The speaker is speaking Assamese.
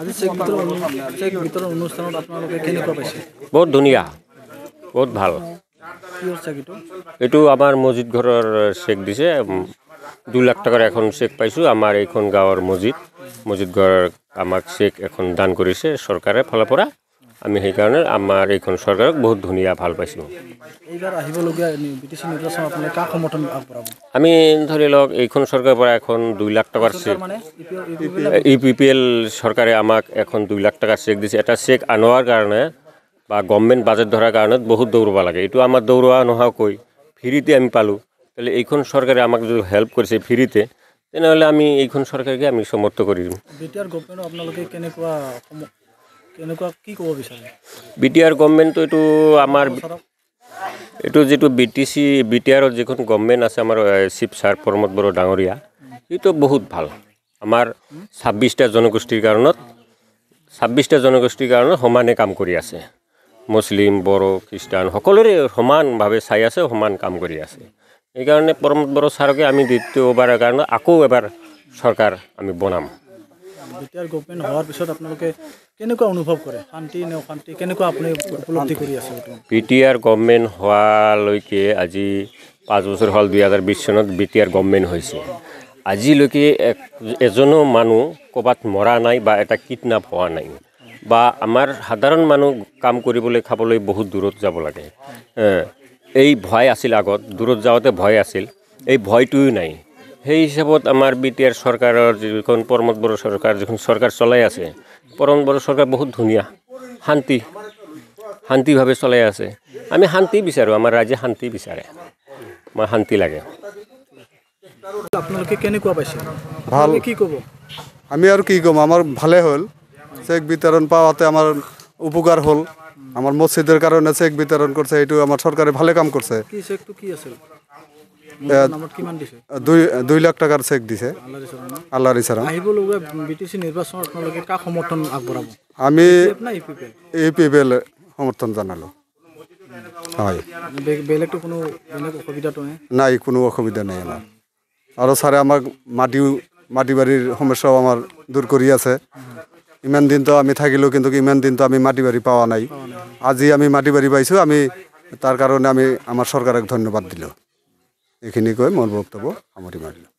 আজি চেক বিতৰণ অনুষ্ঠানত আপোনালোকে কেনেকুৱা পাইছে? বহুত ধুনীয়া, বহুত ভাল। কিহৰ চেক এইটো? এইটো আমাৰ মছজিদ ঘৰৰ চেক দিছে। 2 লাখ টকাৰ এখন চেক পাইছোঁ। আমাৰ এইখন গাঁৱৰ মছজিদ ঘৰ আমাক চেক এখন দান কৰিছে চৰকাৰে ফালৰ পৰা। আমি সেইকাৰণে আমাৰ এইখন চৰকাৰক বহুত ধুনীয়া ভাল পাইছোঁ। এইবাৰ আহিবলগীয়া বিটিচি নিৰ্বাচন আপুনি কাক সমৰ্থন আগবঢ়াব? আমি ধৰি লওক এইখন চৰকাৰৰ পৰা এখন 2 লাখ টকাৰ চেক, UPPL চৰকাৰে আমাক এখন 2 লাখ টকাৰ চেক দিছে। এটা চেক আনোৱাৰ কাৰণে বা গভৰ্ণমেণ্ট বাজেট ধৰাৰ কাৰণে বহুত দৌৰিব লাগে। এইটো আমাৰ দৌৰোৱা নোহোৱাকৈ ফ্ৰীতে আমি পালোঁ। তাহলে এইখন চৰকাৰে আমাক যদি হেল্প কৰিছে ফ্ৰীতে, তেনেহ'লে আমি এইখন চৰকাৰকে আমি সমৰ্থ কৰি দিম। বিটিআৰ গভৰ্ণমেণ্টক আপোনালোকে কেনেকুৱা কি ক'ব বিচাৰে? বিটিআৰ গভৰ্ণমেণ্টটো এইটো আমাৰ এইটো যিটো বিটিআৰৰ যিখন গভৰ্ণমেণ্ট আছে আমাৰ চিফ ছাৰ প্ৰমোদ বড়ো ডাঙৰীয়া, এইটো বহুত ভাল। আমাৰ 26টা জনগোষ্ঠীৰ কাৰণত সমানে কাম কৰি আছে। মুছলিম, বড়ো, খ্ৰীষ্টান সকলোৰে সমানভাৱে চাই আছে, সমান কাম কৰি আছে। সেইকাৰণে প্ৰমোদ বড়ো ছাৰকে আমি দ্বিতীয়বাৰৰ কাৰণে আকৌ এবাৰ চৰকাৰ আমি বনাম। বিটিআৰ গভৰ্ণমেণ্ট হোৱাৰ পিছত আপোনালোকে কেনেকুৱা অনুভৱ কৰে? শান্তি নে অশান্তি কেনেকুৱা আপুনি উপলব্ধি কৰি আছে? বিটিআৰ গভৰ্ণমেণ্ট হোৱালৈকে আজি 5 বছৰ হ'ল। 2020 চনত বিটিআৰ গভৰ্ণমেণ্ট হৈছে। আজিলৈকে এজনো মানুহ ক'ৰবাত মৰা নাই বা এটা কিডনেপ হোৱা নাই। বা আমাৰ সাধাৰণ মানুহ কাম কৰিবলৈ খাবলৈ বহুত দূৰত যাব লাগে। এই ভয় আছিল আগত, দূৰত যাওঁতে ভয় আছিল। এই ভয়টোও নাই। সেই হিচাপত আমাৰ বিটিআৰ চৰকাৰৰ যিখন প্ৰমোদ বড়ো চৰকাৰ যিখন চৰকাৰ চলাই আছে, প্ৰমোদ বড়ো চৰকাৰ বহুত ধুনীয়া, শান্তিভাৱে চলাই আছে। আমি শান্তি বিচাৰোঁ, আমাৰ ৰাইজে শান্তি বিচাৰে। আমাৰ শান্তি লাগে। আপোনালোকে কেনেকুৱা পাইছে? ভাল। কি ক'ব? আমি আৰু কি ক'ম, আমাৰ ভালে হ'ল। চেক বিতৰণ পাওয়াতে আমাৰ উপকাৰ হ'ল। আমাৰ মছজিদেৰ কাৰণে চেক বিতৰণ কৰিছে, এইটো আমাৰ চৰকাৰে ভালে কাম কৰিছে। কি চেকটো কি আছিল? 2 লাখ টাকাৰ চেক দিছে আল্লাহৰ ইচ্ছাত। আহিবলগীয়া বিটিচি নিৰ্বাচনত আপোনালোকে কাক সমৰ্থন আগবঢ়াব? আমি UPPL সমৰ্থন জনালোঁ। হয়, বেলেগটো কোনো অসুবিধাটো নাই, কোনো অসুবিধা নাই আমাৰ। আৰু ছাৰে আমাক মাটি বাৰীৰ সমস্যাও আমাৰ দূৰ কৰি আছে। ইমান দিনতো আমি থাকিলোঁ, কিন্তু ইমান দিনতো আমি মাটি বাৰী পোৱা নাই। আজি আমি মাটি বাৰী পাইছোঁ। আমি তাৰ কাৰণে আমি আমাৰ চৰকাৰক ধন্যবাদ দিলোঁ। এইখিনি কৈ মোৰ বক্তব্য সামৰি মাৰিলোঁ।